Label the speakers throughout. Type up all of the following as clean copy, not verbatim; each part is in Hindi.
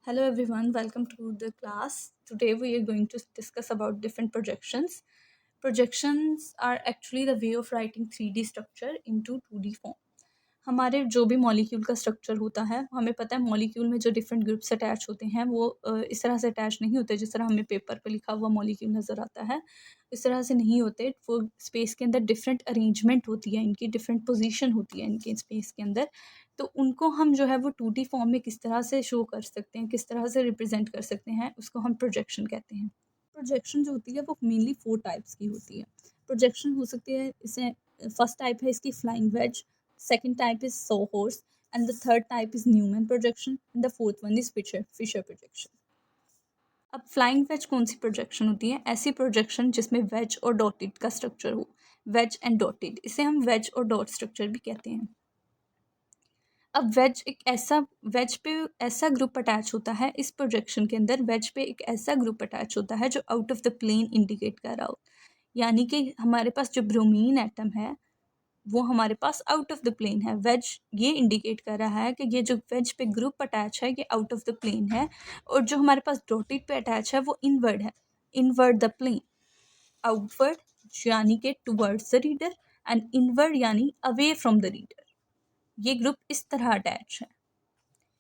Speaker 1: Hello everyone, welcome to the class. Today we are going to discuss about different projections. Projections are actually the way of writing 3D structure into 2D form. हमारे जो भी मॉलिक्यूल का स्ट्रक्चर होता है, हमें पता है मॉलिक्यूल में जो डिफरेंट ग्रुप्स अटैच होते हैं वो इस तरह से अटैच नहीं होते जिस तरह हमें पेपर पे लिखा हुआ मॉलिक्यूल नज़र आता है। इस तरह से नहीं होते, वो स्पेस के अंदर डिफरेंट अरेंजमेंट होती है, इनकी डिफरेंट पोजीशन होती है इनके स्पेस के अंदर। तो उनको हम जो है वो 2D फॉर्म में किस तरह से शो कर सकते हैं, किस तरह से रिप्रेजेंट कर सकते हैं, उसको हम प्रोजेक्शन कहते हैं। प्रोजेक्शन जो होती है वो मेनली 4 टाइप्स की होती है। प्रोजेक्शन हो सकती है, इसे फर्स्ट टाइप है इसकी flying wedge, second type is sawhorse, and the third type is Newman projection, and the fourth one is Fisher projection. अब फ्लाइंग वेज कौन सी प्रोजेक्शन होती है? ऐसी प्रोजेक्शन जिसमें वेज और डॉटेड का स्ट्रक्चर हो, वेज एंड डॉटेड, इसे हम वेज और डॉट स्ट्रक्चर भी कहते हैं। अब वेज पे ऐसा ग्रुप अटैच होता है, इस प्रोजेक्शन के अंदर वेज पे एक ऐसा ग्रुप अटैच होता है जो out of the plane indicate कर रहा हो, यानी कि हमारे पास जो ब्रोमीन एटम है वो हमारे पास आउट ऑफ द प्लेन है। वेज ये इंडिकेट कर रहा है कि ये जो वेज पे ग्रुप अटैच है ये आउट ऑफ द प्लेन है, और जो हमारे पास डॉटेड पे अटैच है वो इनवर्ड है, इनवर्ड द प्लेन। आउटवर्ड यानी कि towards the reader, and inward यानी अवे फ्रॉम द रीडर। ये ग्रुप इस तरह अटैच है,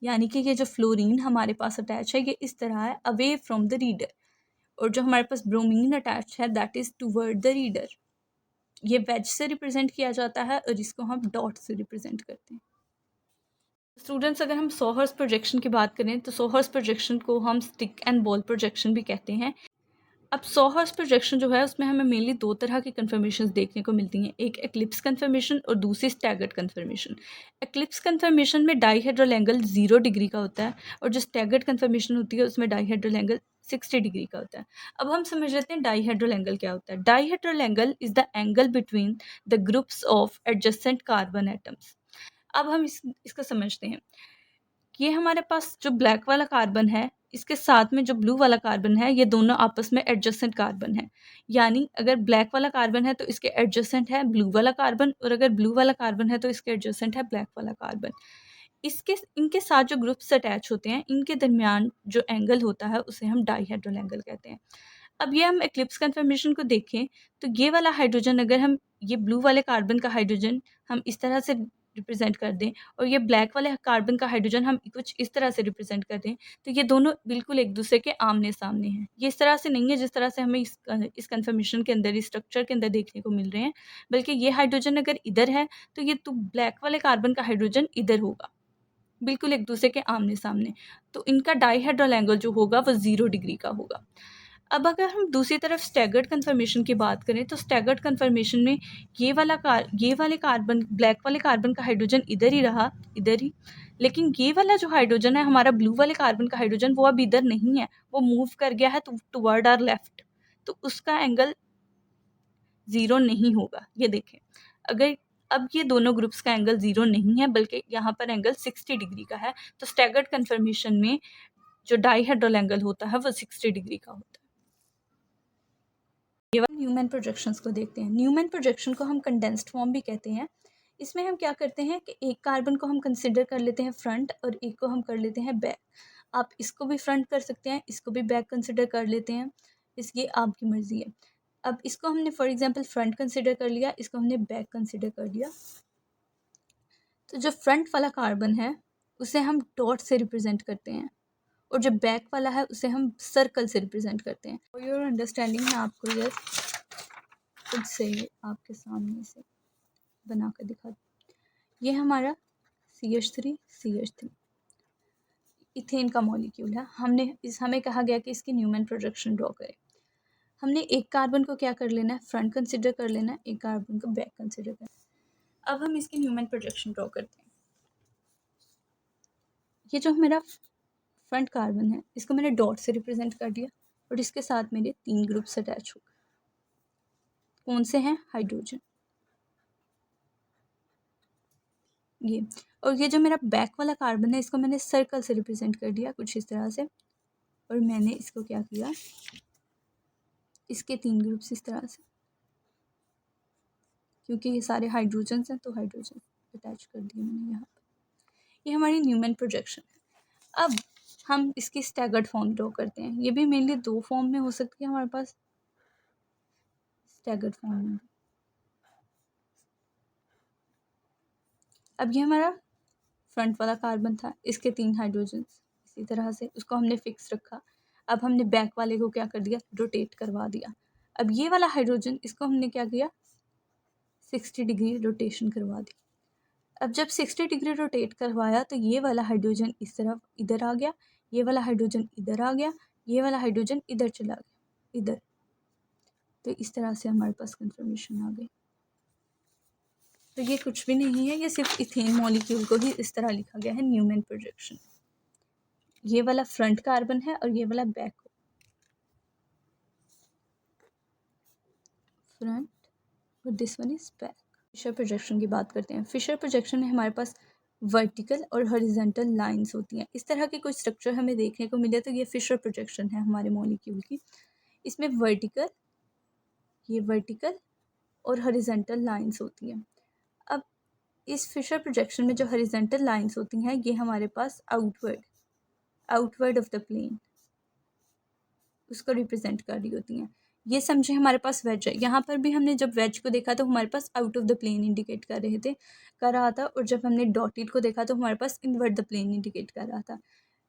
Speaker 1: यानी कि ये जो फ्लोरीन हमारे पास अटैच है ये इस तरह है, अवे फ्रॉम द रीडर। और जो हमारे पास ब्रोमीन अटैच है that is toward the reader. ये वेज से रिप्रेजेंट किया जाता है और इसको हम डॉट से रिप्रेजेंट करते हैं। स्टूडेंट्स, अगर हम सॉहर्स प्रोजेक्शन की बात करें तो सॉहर्स प्रोजेक्शन को हम स्टिक एंड बॉल प्रोजेक्शन भी कहते हैं। अब सॉहर्स प्रोजेक्शन जो है उसमें हमें मेनली 2 तरह की कन्फर्मेशन देखने को मिलती हैं, एक एक्लिप्स कन्फर्मेशन और दूसरी स्टैगर्ड कन्फर्मेशन। एक्लिप्स कन्फर्मेशन में डाईहेड्रल एंगल 0 डिग्री का होता है, और जो स्टैगर्ड कन्फर्मेशन होती है उसमें डाईहेड्रल एंगल 60 डिग्री का होता है। अब हम समझ लेते हैं डाईहेड्रल एंगल क्या होता है। Dihedral angle is the angle between the groups of adjacent carbon atoms. अब हम इसको समझते हैं। ये हमारे पास जो ब्लैक वाला कार्बन है इसके साथ में जो ब्लू वाला कार्बन है, ये दोनों आपस में एडजेसेंट कार्बन है। यानी अगर ब्लैक वाला कार्बन है तो इसके एडजेसेंट है ब्लू वाला कार्बन, और अगर ब्लू वाला कार्बन है तो इसके एडजेसेंट है ब्लैक वाला कार्बन। इनके साथ जो ग्रुप्स अटैच होते हैं इनके दरमियान जो एंगल होता है उसे हम डाईहेड्रल एंगल कहते हैं। अब ये हम एक्लिप्स कन्फर्मेशन को देखें तो ये वाला हाइड्रोजन, अगर हम ये ब्लू वाले कार्बन का हाइड्रोजन हम इस तरह से रिप्रेजेंट कर दें, और ये ब्लैक वाले कार्बन का हाइड्रोजन हम कुछ इस तरह से रिप्रेजेंट कर दें, तो ये दोनों बिल्कुल एक दूसरे के आमने सामने हैं। ये इस तरह से नहीं है जिस तरह से हमें इस कन्फर्मेशन के अंदर, इस स्ट्रक्चर के अंदर देखने को मिल रहे हैं, बल्कि ये हाइड्रोजन अगर इधर है तो ये तो ब्लैक वाले कार्बन का हाइड्रोजन इधर होगा, बिल्कुल एक दूसरे के आमने सामने। तो इनका डाईहेड्रल एंगल जो होगा वो 0 डिग्री का होगा। अब अगर हम दूसरी तरफ स्टैगर्ड कन्फर्मेशन की बात करें तो स्टैगर्ड कन्फर्मेशन में ये वाले कार्बन, ब्लैक वाले कार्बन का हाइड्रोजन इधर ही रहा, इधर ही, लेकिन ये वाला जो हाइड्रोजन है हमारा ब्लू वाले कार्बन का हाइड्रोजन, वो अब इधर नहीं है, वो मूव कर गया है टुवर्ड आवर लेफ्ट, तो उसका एंगल 0 नहीं होगा। ये देखें, अगर अब ये दोनों ग्रुप्स का एंगल 0 नहीं है बल्कि यहाँ पर एंगल 60 डिग्री का है, तो स्टैगर्ड कन्फर्मेशन में जो डाईहेड्रल एंगल होता है वो 60 डिग्री का होता है। ये न्यूमैन प्रोजेक्शंस को देखते हैं। न्यूमैन प्रोजेक्शन को हम कंडेंस्ड फॉर्म भी कहते हैं। इसमें हम क्या करते हैं कि एक कार्बन को हम कंसिडर कर लेते हैं फ्रंट और एक को हम कर लेते हैं बैक। आप इसको भी फ्रंट कर सकते हैं, इसको भी बैक कंसिडर कर लेते हैं, इसकी आपकी मर्ज़ी है। अब इसको हमने फॉर एग्जांपल फ्रंट कंसिडर कर लिया, इसको हमने बैक कंसिडर कर लिया। तो जो फ्रंट वाला कार्बन है उसे हम डॉट से रिप्रेजेंट करते हैं, और जो बैक वाला है उसे हम सर्कल से रिप्रेजेंट करते हैं। फॉर योर अंडरस्टैंडिंग मैं आपको ये खुद से आपके सामने से बना कर दिखा दूँ। ये हमारा CH3 इथेन का मॉलिक्यूल है। हमें कहा गया कि इसकी न्यूमैन प्रोजेक्शन ड्रॉ करें। हमने एक कार्बन को क्या कर लेना है, फ्रंट कंसिडर कर लेना है, एक कार्बन को बैक कंसिडर करना है। अब हम इसकी न्यूमैन प्रोजेक्शन ड्रॉ करते हैं। ये जो मेरा फ्रंट कार्बन है इसको मैंने डॉट से रिप्रेजेंट कर दिया, और इसके साथ मेरे 3 ग्रुप्स अटैच हो गए। कौन से हैं? हाइड्रोजन। ये, और ये जो मेरा बैक वाला कार्बन है इसको मैंने सर्कल से रिप्रेजेंट कर दिया कुछ इस तरह से, और मैंने इसको क्या किया, इसके 3 ग्रुप्स इस तरह से, क्योंकि ये सारे हाइड्रोजन हैं तो हाइड्रोजन अटैच कर दिए मैंने यहाँ पर। ये हमारी न्यूमैन प्रोजेक्शन है। अब हम इसकी स्टैगर्ड फॉर्म ड्रॉ करते हैं। ये भी मेनली 2 फॉर्म में हो सकती है हमारे पास, स्टैगर्ड फॉर्म में। अब ये हमारा फ्रंट वाला कार्बन था, इसके 3 हाइड्रोजन्स, इसी तरह से उसको हमने फिक्स रखा। अब हमने बैक वाले को क्या कर दिया, रोटेट करवा दिया। अब ये वाला हाइड्रोजन, इसको हमने क्या किया, 60 डिग्री रोटेशन करवा दी। अब जब 60 डिग्री रोटेट करवाया तो ये वाला हाइड्रोजन इस तरफ इधर आ गया, ये वाला हाइड्रोजन इधर आ गया, ये वाला हाइड्रोजन इधर चला गया, इधर। तो इस तरह से हमारे पास कंफर्मेशन आ गई। तो ये कुछ भी नहीं है, ये सिर्फ इथेन मॉलिक्यूल को ही इस तरह लिखा गया है, न्यूमैन प्रोजेक्शन। ये वाला फ्रंट कार्बन है और ये वाला बैक, फ्रंट, और this one is back. Fischer projection की बात करते हैं। फिशर प्रोजेक्शन में हमारे पास वर्टिकल और हॉरिजॉन्टल लाइंस होती हैं। इस तरह के कोई स्ट्रक्चर हमें देखने को मिले तो ये फिशर प्रोजेक्शन है हमारे मॉलिक्यूल की। इसमें वर्टिकल, ये वर्टिकल और हॉरिजॉन्टल लाइंस होती हैं। अब इस फिशर प्रोजेक्शन में जो हॉरिजॉन्टल लाइंस होती हैं ये हमारे पास आउटवर्ड ऑफ द प्लेन उसको रिप्रेजेंट कर रही होती हैं। ये समझे हमारे पास वेज है, यहाँ पर भी हमने जब वेज को देखा तो हमारे पास out of the plane indicate कर रहा था, और जब हमने डॉटेड को देखा तो हमारे पास इनवर्ट द प्लेन इंडिकेट कर रहा था।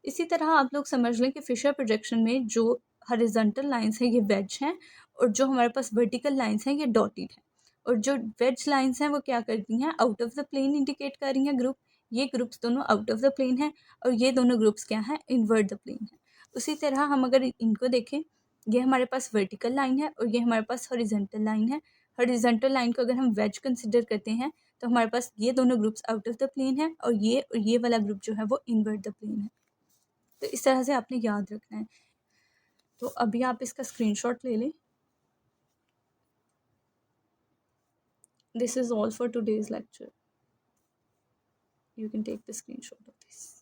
Speaker 1: इसी तरह आप लोग समझ लें कि फिशर प्रोजेक्शन में जो हॉरिजॉन्टल लाइंस हैं ये वेज हैं, और जो हमारे पास वर्टिकल लाइंस हैं ये डॉटेड हैं। और जो वेज लाइंस हैं वो क्या करती हैं, out of the plane indicate कर रही हैं ग्रुप। ये ग्रुप्स दोनों आउट ऑफ द प्लेन हैं और ये दोनों ग्रुप्स क्या हैं, इनवर्ट द प्लेन है। उसी तरह हम अगर इनको देखें, ये हमारे पास वर्टिकल लाइन है और ये हमारे पास हॉरिजॉन्टल लाइन है। हॉरिजॉन्टल लाइन को अगर हम वेज कंसिडर करते हैं तो हमारे पास ये दोनों groups out of the plane है और ये वाला ग्रुप जो है वो इनवर्ट द प्लेन है। तो इस तरह से आपने याद रखना है। तो अभी आप इसका स्क्रीनशॉट ले लें। This is all for today's lecture. You can take the screenshot of this.